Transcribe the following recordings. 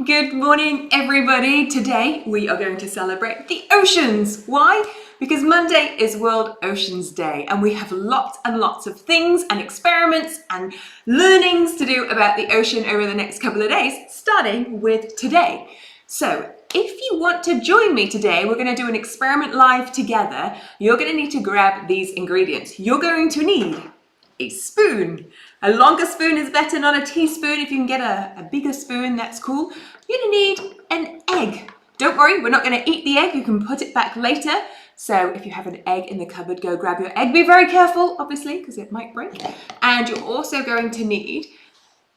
Good morning, everybody. Today we are going to celebrate the oceans. Why? Because Monday is World Oceans Day and we have lots and lots of things and experiments and learnings to do about the ocean over the next couple of days, starting with today. So if you want to join me today, we're going to do an experiment live together. You're going to need to grab these ingredients. You're going to need a spoon. A longer spoon is better, not a teaspoon. If you can get a bigger spoon, that's cool. You're gonna need an egg. Don't worry, we're not gonna eat the egg. You can put it back later. So if you have an egg in the cupboard, go grab your egg. Be very careful, obviously, because it might break. And you're also going to need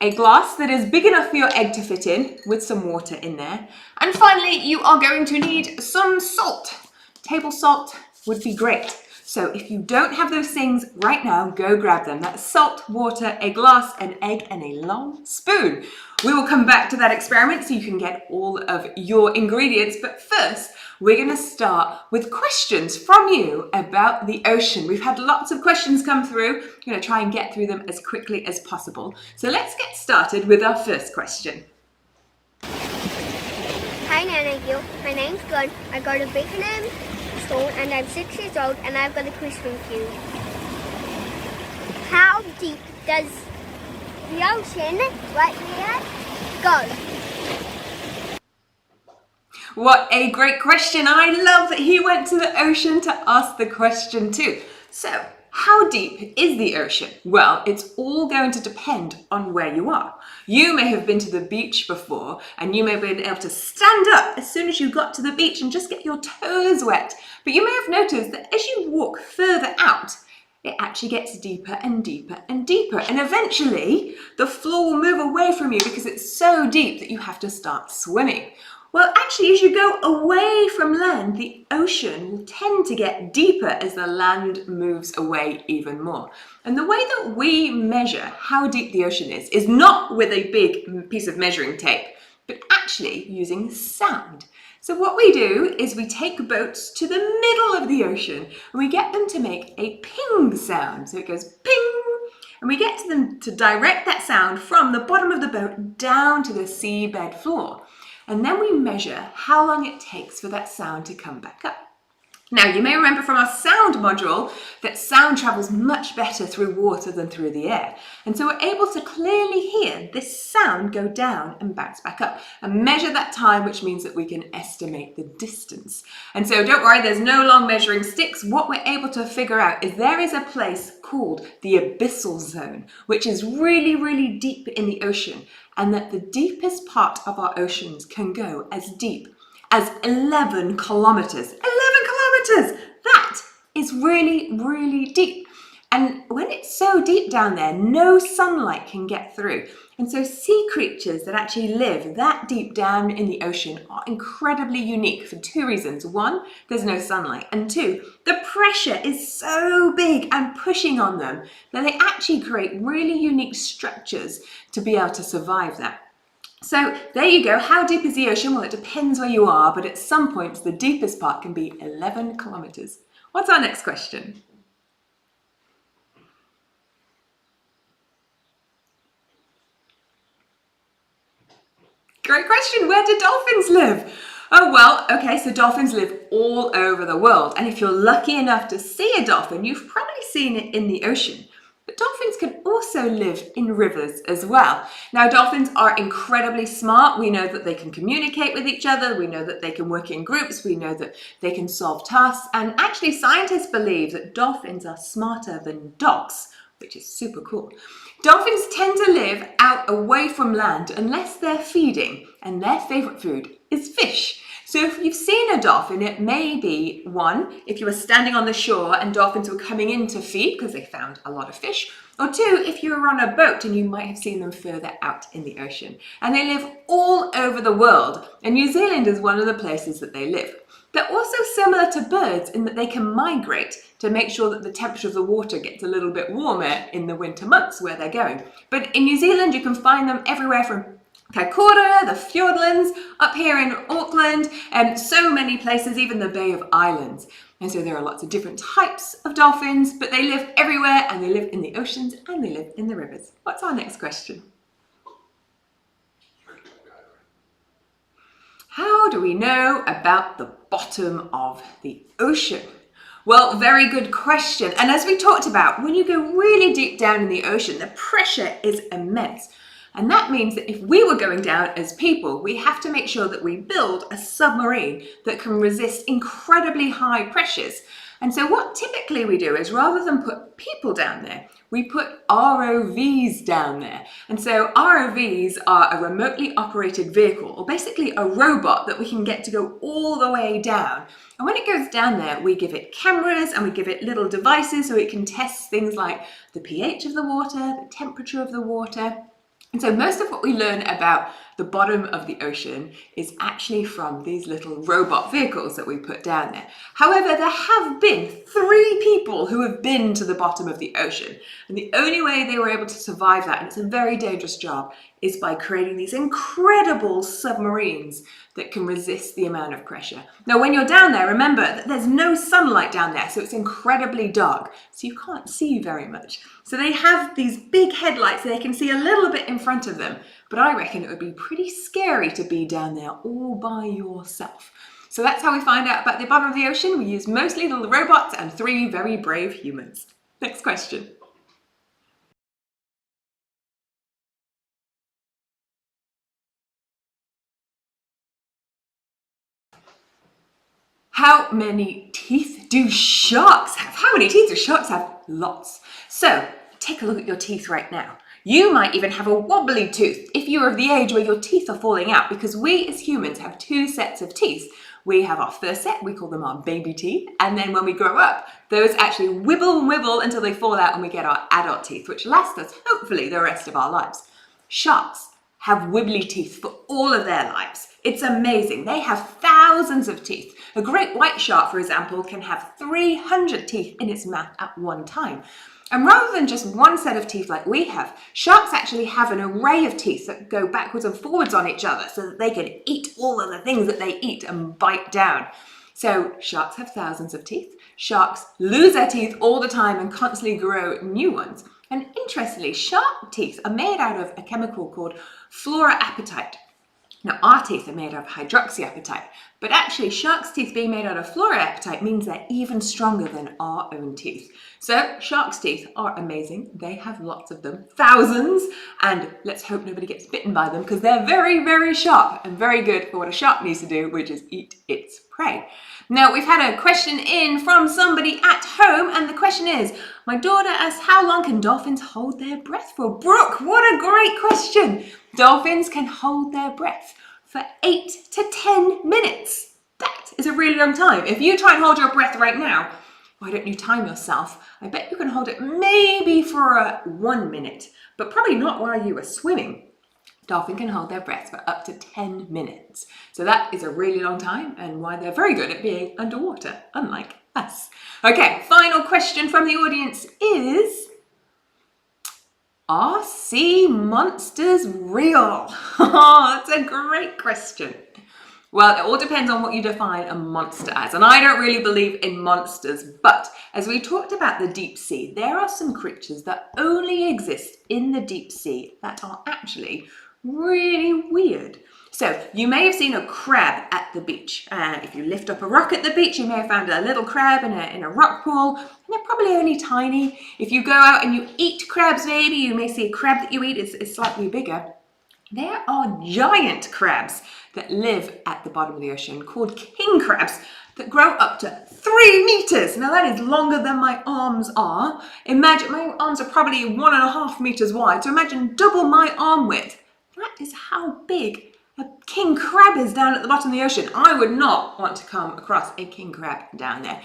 a glass that is big enough for your egg to fit in with some water in there. And finally, you are going to need some salt. Table salt would be great. So if you don't have those things right now, go grab them. That's salt, water, a glass, an egg, and a long spoon. We will come back to that experiment so you can get all of your ingredients. But first, we're going to start with questions from you about the ocean. We've had lots of questions come through. I'm going to try and get through them as quickly as possible. So let's get started with our first question. Hi Nana Gill, my name's Glenn. I go to Dickinson and I'm 6 years old and I've got a question for you. How deep does the ocean right here go? What a great question. I love that he went to the ocean to ask the question too. So, how deep is the ocean? Well, it's all going to depend on where you are. You may have been to the beach before and you may have been able to stand up as soon as you got to the beach and just get your toes wet. But you may have noticed that as you walk further out, it actually gets deeper and deeper and deeper. And eventually the floor will move away from you because it's so deep that you have to start swimming. Well, actually, as you go away from land, the ocean will tend to get deeper as the land moves away even more. And the way that we measure how deep the ocean is not with a big piece of measuring tape, but actually using sound. So what we do is we take boats to the middle of the ocean and we get them to make a ping sound. So it goes ping, and we get them to direct that sound from the bottom of the boat down to the seabed floor. And then we measure how long it takes for that sound to come back up. Now, you may remember from our sound module that sound travels much better through water than through the air. And so we're able to clearly hear this sound go down and bounce back up and measure that time, which means that we can estimate the distance. And so don't worry, there's no long measuring sticks. What we're able to figure out is there is a place called the abyssal zone, which is really, really deep in the ocean, and that the deepest part of our oceans can go as deep as 11 kilometers. 11 kilometers! That is really, really deep. And when it's so deep down there, no sunlight can get through. And so sea creatures that actually live that deep down in the ocean are incredibly unique for two reasons. One, there's no sunlight. And two, the pressure is so big and pushing on them that they actually create really unique structures to be able to survive that. So there you go. How deep is the ocean? Well, it depends where you are, but at some points the deepest part can be 11 kilometers. What's our next question? Great question. Where do dolphins live? Oh, well, okay, so dolphins live all over the world. And if you're lucky enough to see a dolphin, you've probably seen it in the ocean. But dolphins can also live in rivers as well. Now, dolphins are incredibly smart. We know that they can communicate with each other. We know that they can work in groups. We know that they can solve tasks. And actually, scientists believe that dolphins are smarter than dogs, which is super cool. Dolphins tend to live out away from land unless they're feeding, and their favorite food is fish. So if you've seen a dolphin, it may be one, if you were standing on the shore and dolphins were coming in to feed because they found a lot of fish, or two, if you were on a boat and you might have seen them further out in the ocean. And they live all over the world, and New Zealand is one of the places that they live. They're also similar to birds in that they can migrate to make sure that the temperature of the water gets a little bit warmer in the winter months where they're going. But in New Zealand, you can find them everywhere from Kaikoura, the Fiordlands, up here in Auckland, and so many places, even the Bay of Islands. And so there are lots of different types of dolphins, but they live everywhere, and they live in the oceans, and they live in the rivers. What's our next question? How do we know about the bottom of the ocean? Well, very good question. And as we talked about, when you go really deep down in the ocean, the pressure is immense. And that means that if we were going down as people, we have to make sure that we build a submarine that can resist incredibly high pressures. And so what typically we do is, rather than put people down there, we put ROVs down there. And so ROVs are a remotely operated vehicle, or basically a robot that we can get to go all the way down. And when it goes down there, we give it cameras and we give it little devices so it can test things like the pH of the water, the temperature of the water. And so most of what we learn about the bottom of the ocean is actually from these little robot vehicles that we put down there. However, there have been 3 people who have been to the bottom of the ocean. And the only way they were able to survive that, and it's a very dangerous job, is by creating these incredible submarines that can resist the amount of pressure. Now, when you're down there, remember that there's no sunlight down there, so it's incredibly dark, so you can't see very much. So they have these big headlights so they can see a little bit in front of them, but I reckon it would be pretty scary to be down there all by yourself. So that's how we find out about the bottom of the ocean. We use mostly little robots and 3 very brave humans. Next question. How many teeth do sharks have? How many teeth do sharks have? Lots. So take a look at your teeth right now. You might even have a wobbly tooth if you are of the age where your teeth are falling out, because we as humans have 2 sets of teeth. We have our first set, we call them our baby teeth, and then when we grow up, those actually wibble and wibble until they fall out and we get our adult teeth, which last us hopefully the rest of our lives. Sharks have wibbly teeth for all of their lives. It's amazing. They have thousands of teeth. A great white shark, for example, can have 300 teeth in its mouth at one time. And rather than just one set of teeth like we have, sharks actually have an array of teeth that go backwards and forwards on each other so that they can eat all of the things that they eat and bite down. So sharks have thousands of teeth. Sharks lose their teeth all the time and constantly grow new ones. And interestingly, shark teeth are made out of a chemical called fluoroapatite. Now, our teeth are made out of hydroxyapatite, but actually sharks' teeth being made out of fluoroapatite means they're even stronger than our own teeth. So sharks' teeth are amazing. They have lots of them, thousands, and let's hope nobody gets bitten by them because they're very, very sharp and very good for what a shark needs to do, which is eat its prey. Now, we've had a question in from somebody at home, and the question is, my daughter asks, how long can dolphins hold their breath for? Brooke, what a great question. Dolphins can hold their breath for 8 to 10 minutes. That is a really long time. If you try and hold your breath right now, why don't you time yourself? I bet you can hold it maybe for 1 minute, but probably not while you are swimming. Dolphin can hold their breath for up to 10 minutes. So that is a really long time and why they're very good at being underwater, unlike us. Okay, final question from the audience is, are sea monsters real? That's a great question. Well, it all depends on what you define a monster as, and I don't really believe in monsters, but as we talked about the deep sea, there are some creatures that only exist in the deep sea that are actually really weird. So you may have seen a crab at the beach. If you lift up a rock at the beach, you may have found a little crab in a rock pool, and they're probably only tiny. If you go out and you eat crabs, maybe you may see a crab that you eat is slightly bigger. There are giant crabs that live at the bottom of the ocean called king crabs that grow up to 3 meters. Now that is longer than my arms are. Imagine, my arms are probably 1.5 meters wide, so imagine double my arm width. That is how big a king crab is down at the bottom of the ocean. I would not want to come across a king crab down there.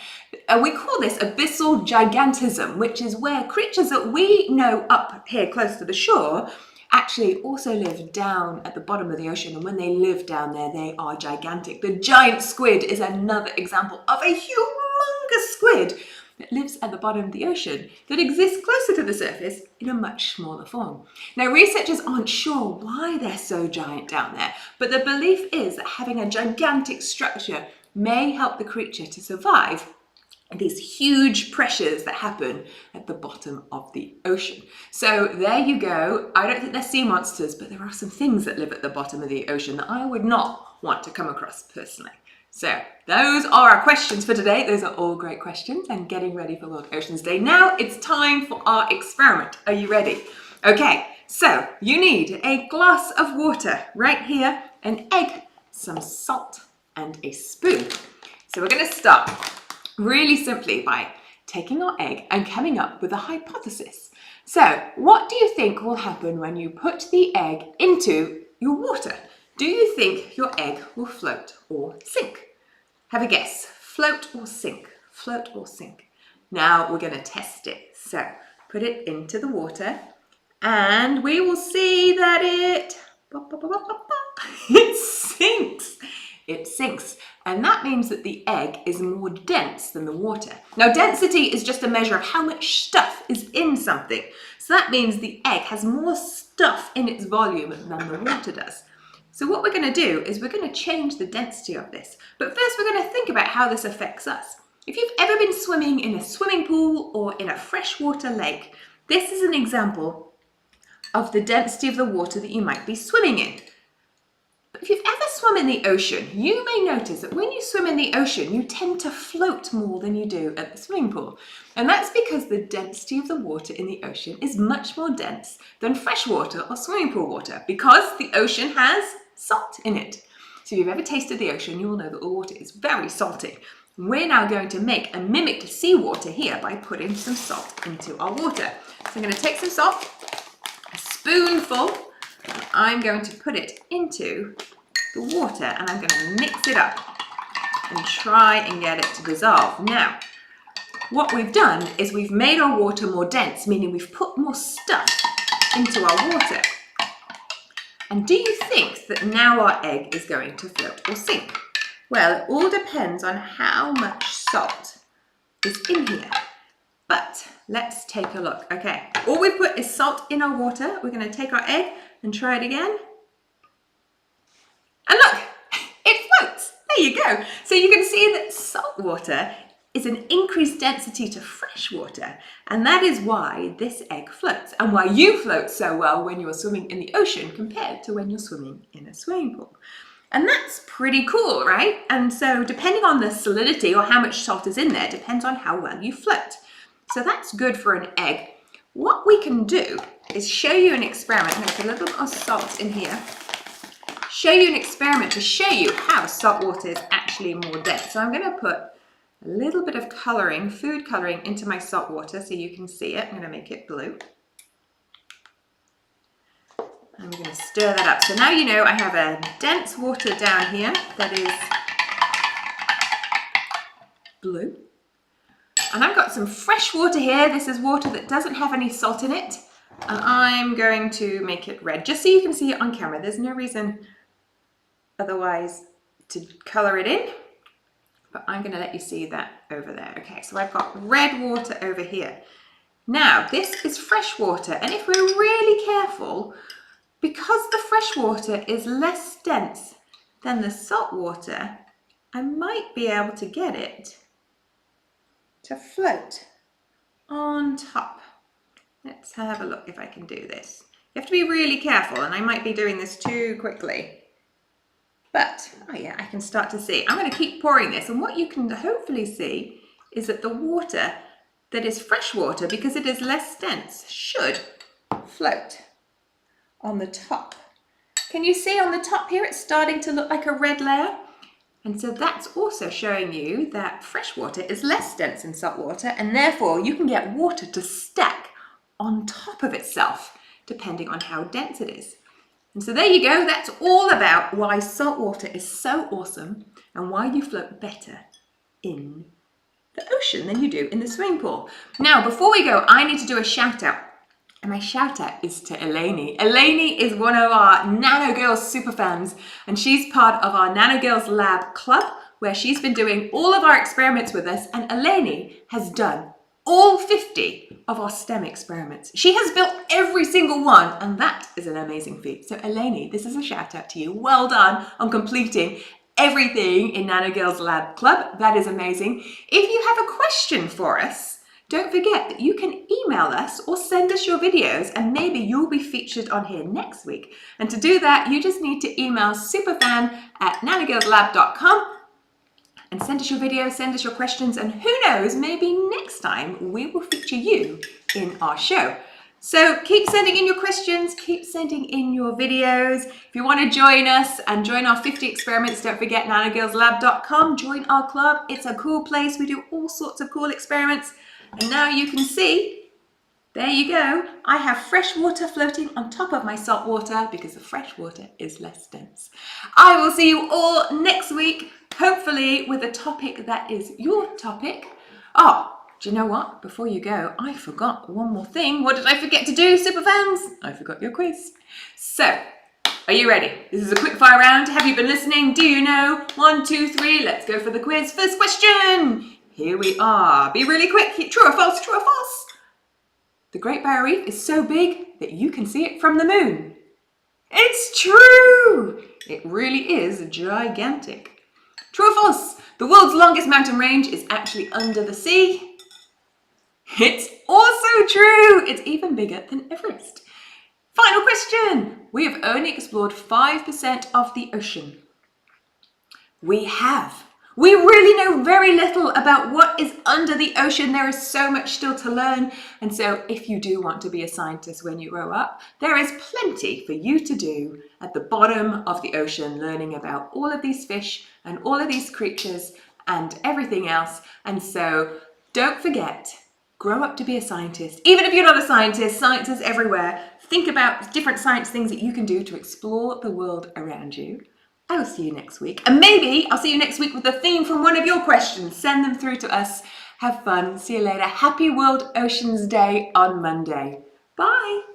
We call this abyssal gigantism, which is where creatures that we know up here close to the shore actually also live down at the bottom of the ocean, and when they live down there, they are gigantic. The giant squid is another example of a humongous squid that lives at the bottom of the ocean that exists closer to the surface in a much smaller form. Now, researchers aren't sure why they're so giant down there, but the belief is that having a gigantic structure may help the creature to survive these huge pressures that happen at the bottom of the ocean. So there you go. I don't think they're sea monsters, but there are some things that live at the bottom of the ocean that I would not want to come across personally. So those are our questions for today. Those are all great questions and getting ready for World Oceans Day. Now it's time for our experiment. Are you ready? Okay, so you need a glass of water right here, an egg, some salt, and a spoon. So we're going to start really simply by taking our egg and coming up with a hypothesis. So what do you think will happen when you put the egg into your water? Do you think your egg will float or sink? Have a guess. Float or sink? Float or sink? Now we're going to test it. So put it into the water and we will see that it sinks. It sinks. And that means that the egg is more dense than the water. Now, density is just a measure of how much stuff is in something. So that means the egg has more stuff in its volume than the water does. So what we're going to do is we're going to change the density of this. But first we're going to think about how this affects us. If you've ever been swimming in a swimming pool or in a freshwater lake, this is an example of the density of the water that you might be swimming in. If you've ever swum in the ocean, you may notice that when you swim in the ocean, you tend to float more than you do at the swimming pool. And that's because the density of the water in the ocean is much more dense than freshwater or swimming pool water because the ocean has salt in it. So if you've ever tasted the ocean, you will know that the water is very salty. We're now going to make a mimicked seawater here by putting some salt into our water. So I'm going to take some salt, a spoonful, and I'm going to put it into the water and I'm going to mix it up and try and get it to dissolve. Now, what we've done is we've made our water more dense, meaning we've put more stuff into our water. And do you think that now our egg is going to float or sink? Well, it all depends on how much salt is in here. But let's take a look. Okay, all we put is salt in our water. We're going to take our egg and try it again. And look, it floats. There you go. So you can see that salt water is an increased density to fresh water. And that is why this egg floats and why you float so well when you're swimming in the ocean compared to when you're swimming in a swimming pool. And that's pretty cool, right? And so depending on the solidity or how much salt is in there depends on how well you float. So that's good for an egg. What we can do is show you an experiment. I'm going to put a little bit of salt in here. Show you an experiment to show you how salt water is actually more dense. So I'm going to put a little bit of colouring, food colouring, into my salt water so you can see it. I'm going to make it blue. I'm going to stir that up. So now you know I have a dense water down here that is blue. And I've got some fresh water here. This is water that doesn't have any salt in it. And I'm going to make it red, just so you can see it on camera. There's no reason otherwise to colour it in. But I'm going to let you see that over there. Okay, so I've got red water over here. Now, this is fresh water. And if we're really careful, because the fresh water is less dense than the salt water, I might be able to get it to float on top. Let's have a look if I can do this. You have to be really careful, and I might be doing this too quickly. But, oh yeah, I can start to see. I'm going to keep pouring this, and what you can hopefully see is that the water that is fresh water, because it is less dense, should float on the top. Can you see on the top here it's starting to look like a red layer? And so that's also showing you that fresh water is less dense than salt water, and therefore you can get water to stack on top of itself, depending on how dense it is. And so there you go, that's all about why salt water is so awesome and why you float better in the ocean than you do in the swimming pool. Now, before we go, I need to do a shout out. And my shout out is to Eleni. Eleni is one of our Nano Girls superfans, and she's part of our Nano Girls Lab Club, where she's been doing all of our experiments with us, and Eleni has done all 50 of our STEM experiments. She has built every single one, and that is an amazing feat. So Eleni, this is a shout out to you. Well done on completing everything in Nano Girls Lab Club. That is amazing. If you have a question for us, don't forget that you can email us or send us your videos and maybe you'll be featured on here next week. And to do that, you just need to email superfan@nanogirlslab.com and send us your videos, send us your questions, and who knows, maybe next time we will feature you in our show. So keep sending in your questions, keep sending in your videos. If you want to join us and join our 50 experiments, don't forget nanogirlslab.com. Join our club. It's a cool place. We do all sorts of cool experiments. And now you can see, there you go. I have fresh water floating on top of my salt water because the fresh water is less dense. I will see you all next week, hopefully with a topic that is your topic. Oh, do you know what? Before you go, I forgot one more thing. What did I forget to do, superfans? I forgot your quiz. So, are you ready? This is a quick fire round. Have you been listening? Do you know? 1, 2, 3, let's go for the quiz. First question. Here we are. Be really quick. True or false? True or false? The Great Barrier Reef is so big that you can see it from the moon. It's true. It really is gigantic. True or false? The world's longest mountain range is actually under the sea. It's also true. It's even bigger than Everest. Final question. We have only explored 5% of the ocean. We have. We really know very little about what is under the ocean. There is so much still to learn. And so if you do want to be a scientist when you grow up, there is plenty for you to do at the bottom of the ocean, learning about all of these fish and all of these creatures and everything else. And so don't forget, grow up to be a scientist. Even if you're not a scientist, science is everywhere. Think about different science things that you can do to explore the world around you. I will see you next week. And maybe I'll see you next week with a theme from one of your questions. Send them through to us. Have fun. See you later. Happy World Oceans Day on Monday. Bye.